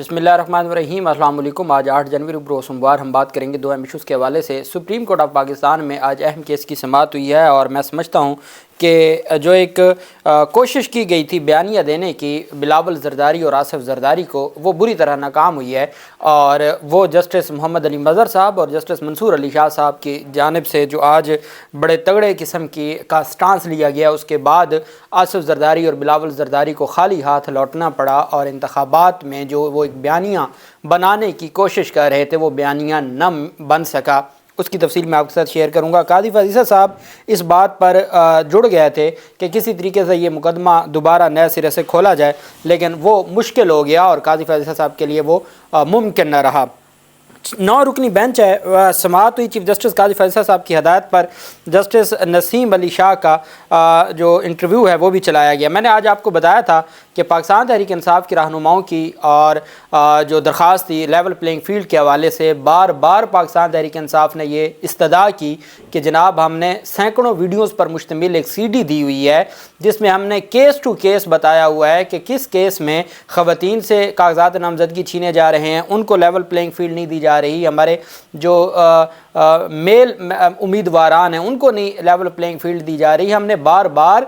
बिस्मिल्लाहिर्रहमानिर्रहीम। अस्सलाम वालेकुम। आज 8 जनवरी बरोज़ सोमवार हम बात करेंगे दो अहम इशूज़ के हवाले से। सुप्रीम कोर्ट ऑफ पाकिस्तान में आज अहम केस की समाअत हुई है और मैं समझता हूँ कि जो एक कोशिश की गई थी बयानिया देने की बिलावल ज़रदारी और आसिफ ज़रदारी को, वो बुरी तरह नाकाम हुई है। और वो जस्टिस मोहम्मद अली मज़हर साहब और जस्टिस मंसूर अली शाह साहब की जानिब से जो आज बड़े तगड़े किस्म की का स्टांस लिया गया, उसके बाद आसिफ ज़रदारी और बिलावल ज़रदारी को खाली हाथ लौटना पड़ा और इंतखाबात में जो वो एक बयानिया बनाने की कोशिश कर रहे थे वो बयानिया न बन सका। उसकी तफसील मैं आपके साथ शेयर करूंगा। काजी फ़ाज़िसा साहब इस बात पर जुड़ गए थे कि किसी तरीके से ये मुकदमा दोबारा नए सिरे से खोला जाए, लेकिन वो मुश्किल हो गया और काजी फ़ाज़िसा साहब के लिए वो मुमकिन न रहा। 9 रुकनी बेंच है। समाअत हुई चीफ जस्टिस काजी फ़ाज़िसा साहब की हदायत पर। जस्टिस नसीम अली शाह का जो इंटरव्यू है वो भी चलाया गया। मैंने आज आपको बताया था कि पाकिस्तान तहरीक इंसाफ की रहनुमाओं की और जो दरख्वास्त थी लेवल प्लेइंग फील्ड के हवाले से, बार बार पाकिस्तान तहरीक इंसाफ ने ये इस्तदा की कि जनाब हमने सैकड़ों वीडियोज़ पर मुश्तमिल एक CD दी हुई है जिसमें हमने केस टू केस बताया हुआ है कि किस केस में ख़वातीन से कागजात नामजदगी छीने जा रहे हैं, उनको लेवल प्लेइंग फील्ड नहीं दी जा रही, हमारे जो मेल उम्मीदवारान हैं उनको नहीं लेवल प्लेइंग फील्ड दी जा रही। हमने बार बार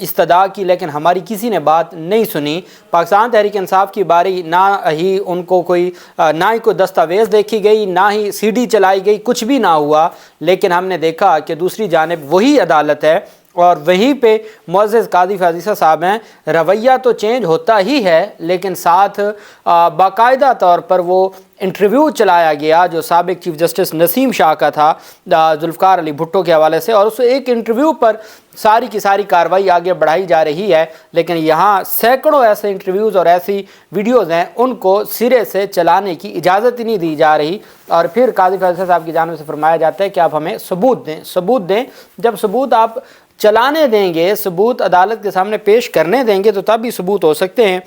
इस्तदा की लेकिन हमारी किसी ने बात नहीं सुनी। पाकिस्तान तहरीक इंसाफ की बारी, ना ही उनको कोई ना ही कोई दस्तावेज़ देखी गई, ना ही CD चलाई गई, कुछ भी ना हुआ। लेकिन हमने देखा कि दूसरी जानिब वही अदालत है और वहीं पे मुअज़्ज़ज़ काज़ी फ़ाज़िसा साहब हैं। रवैया तो चेंज होता ही है लेकिन साथ बाकायदा तौर पर वो इंटरव्यू चलाया गया जो साबिक चीफ जस्टिस नसीम शाह का था जुल्फ़िकार अली भुट्टो के हवाले से, और उस एक इंटरव्यू पर सारी की सारी कार्रवाई आगे बढ़ाई जा रही है। लेकिन यहाँ सैकड़ों ऐसे इंटरव्यूज़ और ऐसी वीडियोज़ हैं उनको सिरे से चलाने की इजाज़त ही नहीं दी जा रही। और फिर काज़ी फ़ाज़िसा साहब की जानिब से फरमाया जाता है कि आप हमें सबूत दें, सबूत दें। जब सबूत आप चलाने देंगे, सबूत अदालत के सामने पेश करने देंगे तो तब भी सबूत हो सकते हैं।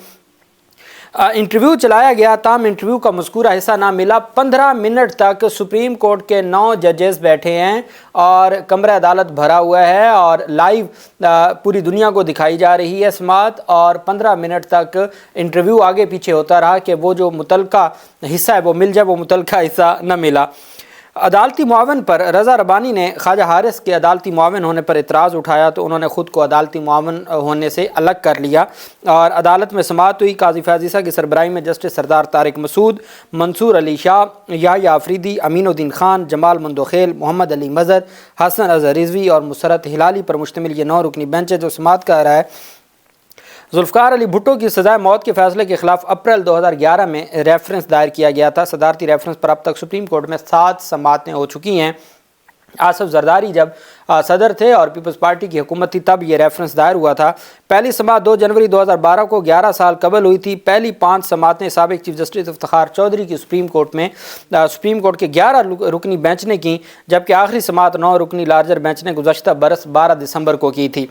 इंटरव्यू चलाया गया, ताम इंटरव्यू का मज़कूरा हिस्सा ना मिला। 15 मिनट तक सुप्रीम कोर्ट के 9 जजेस बैठे हैं और कमरा अदालत भरा हुआ है और लाइव पूरी दुनिया को दिखाई जा रही है समाअत, और 15 मिनट तक इंटरव्यू आगे पीछे होता रहा कि वो जो मुतलका हिस्सा है वो मिल जाए, वो मुतलका हिस्सा न मिला। अदालती मुआवन पर रज़ा रबानी ने ख्वाजा हारिस के अदालती मुआवन होने पर एतराज़ उठाया तो उन्होंने ख़ुद को अदालती मुआवन होने से अलग कर लिया और अदालत में समाअत हुई। काज़ी फ़ाज़िसा की सरबराही में जस्टिस सरदार तारिक मसूद, मंसूर अली शाह, याह्या आफरीदी, अमीनुद्दीन खान, जमाल मंदोखेल, मोहम्मद अली मज़हर, हसन अज़हर रिज़वी और मुसरत हिलाली पर मुश्तमिल ये 9 रुकनी बेंच है जो समाअत कर रहा है। जुल्फ़िकार अली भुट्टो की सज़ाए मौत के फ़ैसले के ख़िलाफ़ अप्रैल 2011 में रेफरेंस दायर किया गया था। सदारती रेफरेंस पर अब तक सुप्रीम कोर्ट में 7 समाअतें हो चुकी हैं। आसिफ ज़रदारी जब सदर थे और पीपल्स पार्टी की हुकूमत थी तब ये रेफरेंस दायर हुआ था। पहली समाअत 2 जनवरी 2012 को 11 साल कबल हुई थी। पहली 5 समाअतें साबिक चीफ जस्टिस इफ्तिखार चौधरी की सुप्रीम कोर्ट के 11 रुकनी बेंच ने की, जबकि आखिरी समाअत 9 रुकनी लार्जर बेंच ने गुज़श्ता बरस 12 दिसंबर को की थी।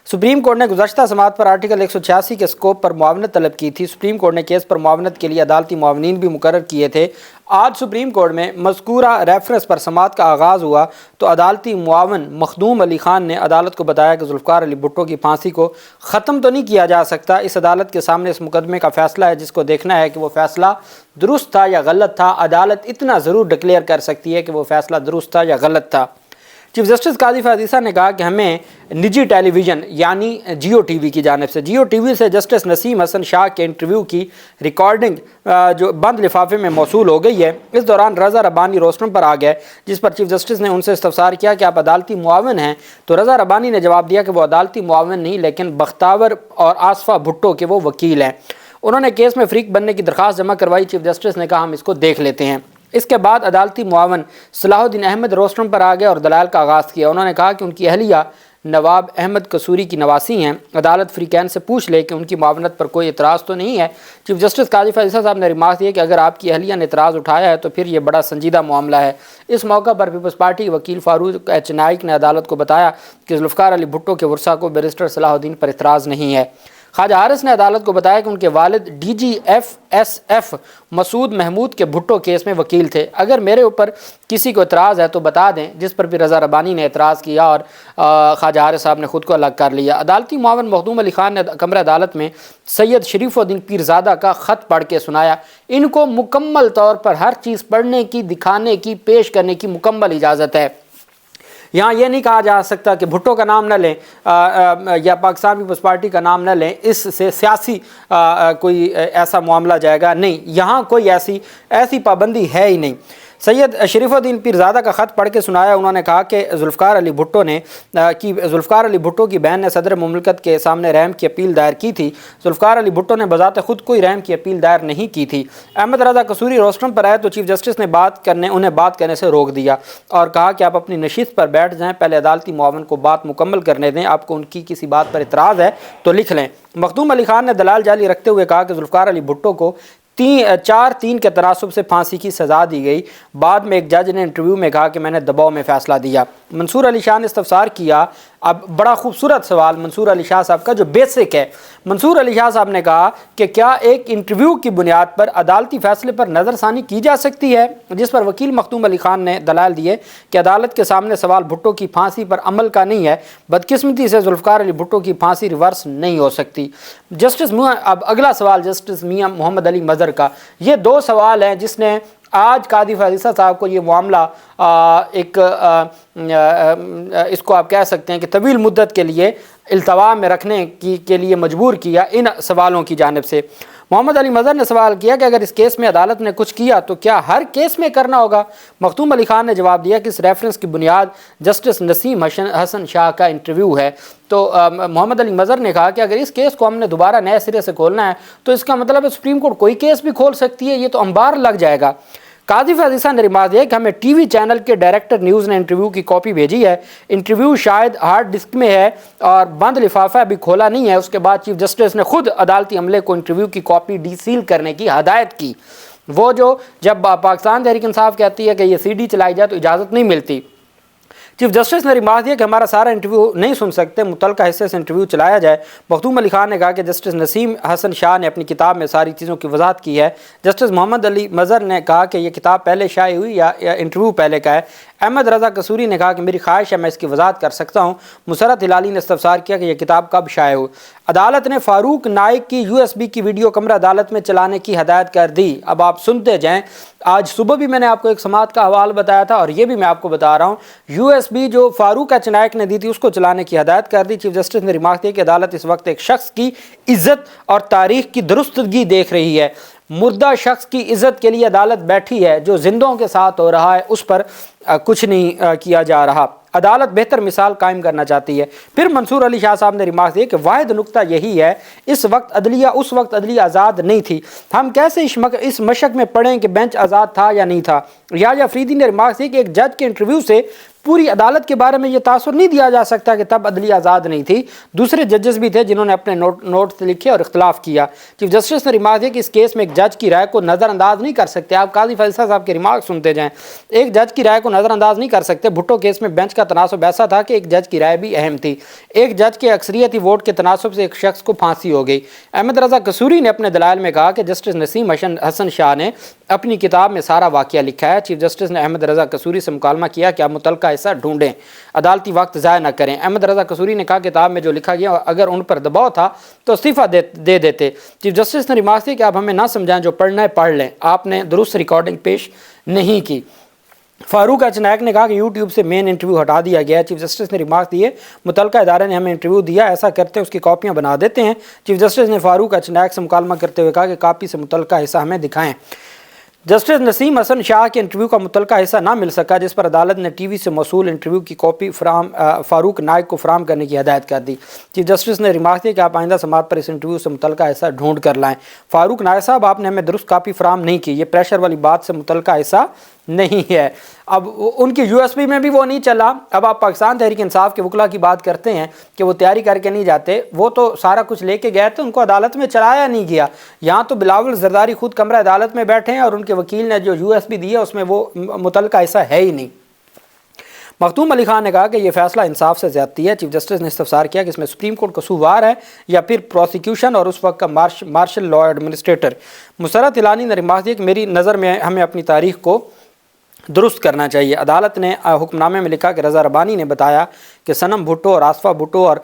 सुप्रीम कोर्ट ने गुज़श्ता समाअत पर आर्टिकल 186 के स्कोप पर मुआवनत तलब की थी। सुप्रीम कोर्ट ने केस पर मुआवनत के लिए अदालती मुआवनीन भी मुकर्रर किए थे। आज सुप्रीम कोर्ट में मज़कूरा रेफरेंस पर समाअत का आगाज़ हुआ तो अदालती मुआवन मखदूम अली ख़ान ने अदालत को बताया कि जुल्फ़िकार अली भुट्टो की फांसी को ख़त्म तो नहीं किया जा सकता। इस अदालत के सामने इस मुकदमे का फ़ैसला है जिसको देखना है कि वो फ़ैसला दुरुस्त था या गलत था। अदालत इतना ज़रूर डिक्लेयर कर सकती है कि वो फ़ैसला दुरुस्त था या गलत था। चीफ जस्टिस काज़ी फ़ाज़िसा ने कहा कि हमें निजी टेलीविज़न यानी जियो टीवी की जानिब से जियो टीवी से जस्टिस नसीम हसन शाह के इंटरव्यू की रिकॉर्डिंग जो बंद लिफाफे में मौसूल हो गई है। इस दौरान रज़ा रबानी रोस्टम पर आ गए जिस पर चीफ जस्टिस ने उनसे इस्तफ़सार किया कि आप अदालती मुआवन हैं, तो रज़ा रबानी ने जवाब दिया कि वो अदालती मुआवन नहीं लेकिन बख्तावर और आसफ़ा भुट्टो के वो वकील हैं। उन्होंने केस में फ़रीक बनने की दरख्वास्त जमा करवाई। चीफ जस्टिस ने कहा हम इसको देख लेते हैं। इसके बाद अदालती मुआवन सलाहुद्दीन अहमद रोस्टम पर आ गए और दलाल का आगाज़ किया। उन्होंने कहा कि उनकी अहलिया नवाब अहमद कसूरी की नवासी हैं, अदालत फ़रीक़ैन से पूछ ले कि उनकी मुआवनत पर कोई एतराज़ तो नहीं है। चीफ जस्टिस काज़ी फ़ाज़िसा साहब ने रिमार्क दिया कि अगर आपकी अहलिया ने एतराज़ उठाया है तो फिर ये बड़ा संजीदा मामला है। इस मौका पर पीपल्स पार्टी के वकील फ़ारूक एच नाइक ने अदालत को बताया कि जुल्फ़िकार अली भुट्टो के वर्सा को बैरिस्टर सलाहुद्दीन पर एतराज़ नहीं है। ख्वाजा हारिस ने अदालत को बताया कि उनके वालिद DGFSF मसूद महमूद के भुट्टो केस में वकील थे। अगर मेरे ऊपर किसी को एतराज़ है तो बता दें, जिस पर भी रज़ा रब्बानी ने एतराज़ किया और ख्वाजा हारिस साहब ने ख़ुद को अलग कर लिया। अदालती मुआवन मखदूम अली खान ने कमरे अदालत में सैयद शरीफुद्दीन पीरज़ादा का ख़त पढ़ के सुनाया। इनको मुकम्मल तौर पर हर चीज़ पढ़ने की, दिखाने की, पेश करने की मुकम्मल इजाज़त है। यहाँ ये नहीं कहा जा सकता कि भुट्टो का नाम न लें या पाकिस्तान पीपल्स पार्टी का नाम न लें, इससे सियासी कोई ऐसा मामला जाएगा, नहीं, यहाँ कोई ऐसी पाबंदी है ही नहीं। सैयद शरीफुद्दीन पीरज़ादा का ख़त पढ़ के सुनाया। उन्होंने कहा कि ज़ुल्फ़िकार अली भुट्टो की बहन ने सदर मुमलिकत के सामने रहम की अपील दायर की थी। ज़ुल्फ़िकार अली भुट्टो ने बज़ात ख़ुद कोई रहम की अपील दायर नहीं की थी। अहमद रज़ा कसूरी रोस्टम पर आए तो चीफ़ जस्टिस ने उन्हें बात करने से रोक दिया और कहा कि आप अपनी नशिस्त पर बैठ जाएँ, पहले अदालती मुआवन को बात मुकम्मल करने दें। आपको उनकी किसी बात पर इतराज़ है तो लिख लें। मखदूम अली खान ने दलाल जाली रखते हुए कहा कि ज़ुल्फ़िकार अली भुट्टो को 4-3 के तनासुब से फांसी की सज़ा दी गई। बाद में एक जज ने इंटरव्यू में कहा कि मैंने दबाव में फ़ैसला दिया। मंसूर अली शाह ने इस्तफ़सार किया। अब बड़ा खूबसूरत सवाल मंसूर अली शाह साहब का जो बेसिक है। मंसूर अली शाह साहब ने कहा कि क्या एक इंटरव्यू की बुनियाद पर अदालती फ़ैसले पर नज़रसानी की जा सकती है, जिस पर वकील मखदूम अली खान ने दलाल दिए कि अदालत के सामने सवाल भुट्टो की फांसी पर अमल का नहीं है। बदकिस्मती से ज़ुल्फ़िकार अली भुट्टो की फांसी रिवर्स नहीं हो सकती। अब अगला सवाल जस्टिस मियाँ मोहम्मद अली मज़हर का। ये 2 सवाल हैं जिसने आज कादी फ़ाज़िसा साहब को ये मामला इसको आप कह सकते हैं कि तवील मुद्दत के लिए इल्तवा में रखने के लिए मजबूर किया इन सवालों की जानिब से। मोहम्मद अली मज़हर ने सवाल किया कि अगर इस केस में अदालत ने कुछ किया तो क्या हर केस में करना होगा। मखदूम अली खान ने जवाब दिया कि इस रेफरेंस की बुनियाद जस्टिस नसीम हसन शाह का इंटरव्यू है। तो मोहम्मद अली मज़हर ने कहा कि अगर इस केस को हमने दोबारा नए सिरे से खोलना है तो इसका मतलब है सुप्रीम कोर्ट कोई केस भी खोल सकती है, ये तो अंबार लग जाएगा। कादी फ़ाज़िसा ने रिमार्क दिया कि हमें टीवी चैनल के डायरेक्टर न्यूज़ ने इंटरव्यू की कॉपी भेजी है। इंटरव्यू शायद हार्ड डिस्क में है और बंद लिफाफा अभी खोला नहीं है। उसके बाद चीफ जस्टिस ने खुद अदालती अमले को इंटरव्यू की कॉपी डीसील करने की हदायत की। वो जो जब पाकिस्तान तहरीक इंसाफ कहती है कि ये CD चलाई जाए तो इजाज़त नहीं मिलती। चीफ जस्टिस ने रिमार्क दिया कि हमारा सारा इंटरव्यू नहीं सुन सकते, मुतलका हिस्से से इंटरव्यू चलाया जाए। मखदूम अली खान ने कहा कि जस्टिस नसीम हसन शाह ने अपनी किताब में सारी चीज़ों की वजाहत की है। जस्टिस मोहम्मद अली मज़हर ने कहा कि यह किताब पहले शाये हुई या इंटरव्यू पहले का है। अहमद रज़ा कसूरी ने कहा कि मेरी ख्वाहिश है मैं इसकी वजाहत कर सकता हूँ। मुसरत हिलाली ने इस्तफ़सार किया कि यह किताब कब शाये हुई। अदालत ने फ़ारूक नाइक की USB की वीडियो कमरा अदालत में चलाने की हदायत कर दी। अब आप सुनते जाएँ। आज सुबह भी मैंने आपको एक समात का हवाल बताया था और ये भी मैं आपको बता रहा हूँ। USB जो फ़ारूक नाइक ने दी थी उसको चलाने की हदायत कर दी। चीफ जस्टिस ने रिमार्क दिया कि अदालत इस वक्त एक शख्स की इज़्ज़त और तारीख़ की दुरुस्तगी देख रही है। मुर्दा शख्स की इज़्ज़त के लिए अदालत बैठी है, जो जिंदों के साथ हो रहा है उस पर कुछ नहीं किया जा रहा। अदालत बेहतर मिसाल कायम करना चाहती है। फिर मंसूर अली शाह साहब ने रिमार्क दिया कि वाहिद नुक्ता यही है, इस वक्त अदलिया आज़ाद नहीं थी। हम कैसे इस मशक में पढ़ें कि बेंच आज़ाद था या नहीं था। रियाज अफरीदी ने रिमार्क दिया कि एक जज के इंटरव्यू से पूरी अदालत के बारे में ये तासुर नहीं दिया जा सकता कि तब अदलिया आज़ाद नहीं थी। दूसरे जजेस भी थे जिन्होंने अपने नोट्स लिखे और इख्तलाफ किया। चीफ जस्टिस ने रिमार्क दिया कि इस केस में एक जज की राय को नज़रअंदाज नहीं कर सकते। आप कादी फ़ाज़िसा साहब के रिमार्क सुनते जाएँ। एक जज की राय को नज़रअंदाज नहीं कर सकते। भुट्टो केस में बेंच का तनासुब ऐसा था कि एक जज की राय भी अहम थी। एक जज के अक्सरियती वोट के तनासुब से एक शख्स को फांसी हो गई। अहमद रज़ा कसूरी ने अपने दलाइल में कहा कि जस्टिस नसीम हसन शाह ने अपनी किताब में सारा वाक़या लिखा है। चीफ जस्टिस ने अहमद रज़ा कसूरी से मुकालमा किया कि आप मुतलका हिस्सा ढूंढें, अदालती वक्त ज़ाया न करें। अहमद रज़ा कसूरी ने कहा किताब में जो लिखा गया अगर उन पर दबाव था तो इस्तीफ़ा दे देते। चीफ जस्टिस ने रिमार्क किया कि आप हमें ना समझाएं, जो पढ़ना है पढ़ लें। आपने दुरुस्त रिकॉर्डिंग पेश नहीं की। फ़ारूक नाइक ने कहा कि यूट्यूब से मेन इंटरव्यू हटा दिया गया है। चीफ जस्टिस ने रिमार्क दिए मुतलका इदारे ने हमें इंटरव्यू दिया, ऐसा करते हैं उसकी कॉपियाँ बना देते हैं। चीफ जस्टिस ने फ़ारूक नाइक से मुकालमा करते हुए कहा कि कापी से मुतलका हिस्सा हमें दिखाएँ। जस्टिस नसीम हसन शाह के इंटरव्यू का मुतलका हिस्सा ना मिल सका, जिस पर अदालत ने टीवी से मौसूल इंटरव्यू की कॉपी फ़ारूक नाइक को फराम करने की हदायत कर दी। चीफ जस्टिस ने रिमार्क किया कि आप आइंदा समात पर इस इंटरव्यू से मुतलका हिस्सा ढूंढ कर लाएँ। फ़ारूक नाइक साहब, आपने हमें दुरुस्त कापी फराम नहीं की, ये प्रेशर वाली बात से मुतलका हिस्सा नहीं है। अब उनकी USB में भी वो नहीं चला। अब आप पाकिस्तान तहरीक इंसाफ के वकला की बात करते हैं कि वो तैयारी करके नहीं जाते, वो तो सारा कुछ लेके गए थे, उनको अदालत में चलाया नहीं गया। यहाँ तो बिलावल जरदारी खुद कमरा अदालत में बैठे हैं और उनके वकील ने जो USB दी है उसमें वो मुतलका हिस्सा है ही नहीं। मखदूम अली खान ने कहा कि यह फैसला इंसाफ से ज़्यादती है। चीफ जस्टिस ने इस्तफसार किया कि इसमें सुप्रीम कोर्ट कसूरवार है या फिर प्रोसिक्यूशन और उस वक्त का मार्शल लॉ एडमिनिस्ट्रेटर। मुसर्रत इलानी ने रिमार्क दिया कि मेरी नज़र में हमें अपनी तारीख को दुरुस्त करना चाहिए। अदालत ने हुक्मनामे में लिखा कि रज़ा रब्बानी ने बताया कि सनम भुट्टो और आसफ़ा भुट्टो और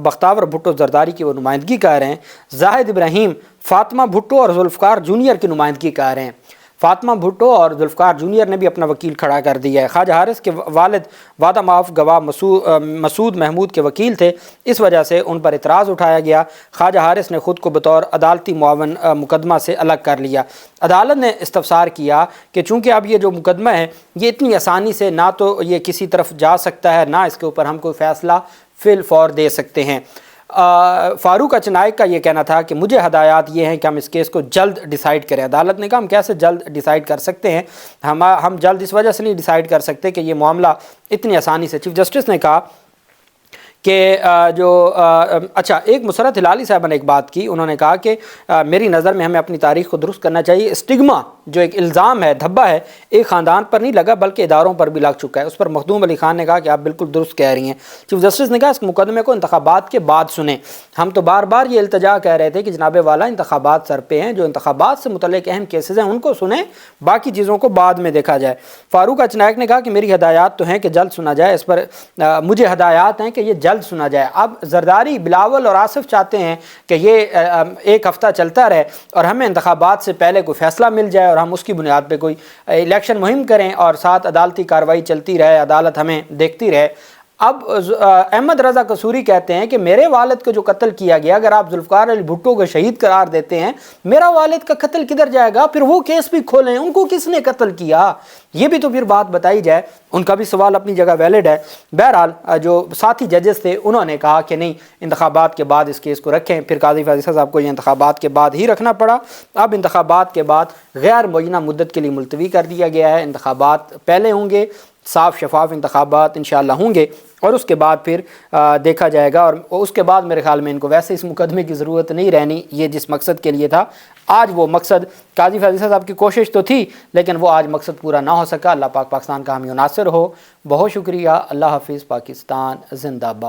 बख्तावर भुट्टो जरदारी की वो नुमाइंदगी कर रहे हैं। जाहिद इब्राहीम फ़ातिमा भुट्टो और जुल्फ़कार जूनियर की नुमाइंदगी कर रहे हैं। फ़ातिमा भुट्टो और जुल्फ़कार जूनियर ने भी अपना वकील खड़ा कर दिया है। ख्वाजा हारिस के वालिद वादा माफ़ गवाह मसूद महमूद के वकील थे, इस वजह से उन पर इतराज़ उठाया गया। ख्वाजा हारिस ने ख़ुद को बतौर अदालती मुआवन मुकदमा से अलग कर लिया। अदालत ने इस्तफसार किया कि चूँकि अब ये जो मुकदमा है ये इतनी आसानी से ना तो ये किसी तरफ जा सकता है, ना इसके ऊपर हम कोई फ़ैसला फ़िल फ़ौर दे सकते हैं। फ़ारूक अचनायक का ये कहना था कि मुझे हदायत ये हैं कि हम इस केस को जल्द डिसाइड करें। अदालत ने कहा हम कैसे जल्द डिसाइड कर सकते हैं, हम जल्द इस वजह से नहीं डिसाइड कर सकते कि ये मामला इतनी आसानी से। चीफ जस्टिस ने कहा कि अच्छा, एक मुसर्रत हिलाली साहब ने एक बात की, उन्होंने कहा कि मेरी नज़र में हमें अपनी तारीख को दुरुस्त करना चाहिए। स्टिग्मा जो एक इल्ज़ाम है, धब्बा है, एक ख़ानदान पर नहीं लगा बल्कि इदारों पर भी लग चुका है। उस पर मखदूम अली खान ने कहा कि आप बिल्कुल दुरुस्त कह रही हैं। चीफ जस्टिस ने कहा इस मुकदमे को इंतखाबात के बाद सुने। हम तो बार बार ये इल्तजा कह रहे थे कि जनाब वाला इंतखाबात सर पे हैं, जो इंतखाबात से मुतल्लिक़ अहम केसेस हैं उनको सुने, बाकी चीज़ों को बाद में देखा जाए। फ़ारूक अचनायक ने कहा कि मेरी हदायत तो हैं कि जल्द सुना जाए, इस पर मुझे हदायत हैं कि ये जल्द सुना जाए। अब जरदारी, बिलावल और आसिफ चाहते हैं कि ये एक हफ़्ता चलता रहे और हमें इंतखाबात से पहले कोई फ़ैसला मिल जाए और हम उसकी बुनियाद पे कोई इलेक्शन मुहिम करें और साथ अदालती कार्रवाई चलती रहे, अदालत हमें देखती रहे। अब अहमद रज़ा कसूरी कहते हैं कि मेरे वालिद को जो कत्ल किया गया, अगर आप जुल्फ़कार अली भुट्टो को शहीद करार देते हैं, मेरा वालिद का कत्ल किधर जाएगा? फिर वो केस भी खोलें, उनको किसने कत्ल किया, ये भी तो फिर बात बताई जाए। उनका भी सवाल अपनी जगह वैलिड है। बहरहाल जो साथी जजेस थे उन्होंने कहा कि नहीं, इंतखाबात के बाद इस केस को रखें। फिर काज़ी फ़ैज़ल साहब को ये इंतखाबात के बाद ही रखना पड़ा। अब इंतखाबात के बाद गैर मुअय्यना मुद्दत के लिए मुलतवी कर दिया गया है। इंतखाबात पहले होंगे, साफ़ शफाफ इंतखाबात इंशाअल्लाह होंगे और उसके बाद फिर देखा जाएगा। और उसके बाद मेरे ख्याल में इनको वैसे इस मुकदमे की ज़रूरत नहीं रहनी, ये जिस मकसद के लिए था। आज वो मकसद, काज़ी फ़ैज़ल साहब की कोशिश तो थी लेकिन वो आज मकसद पूरा ना हो सका। अल्लाह पाक पाकिस्तान का हामी नासिर हो। बहुत शुक्रिया। अल्लाह हाफ़िज़। पाकिस्तान ज़िंदाबाद।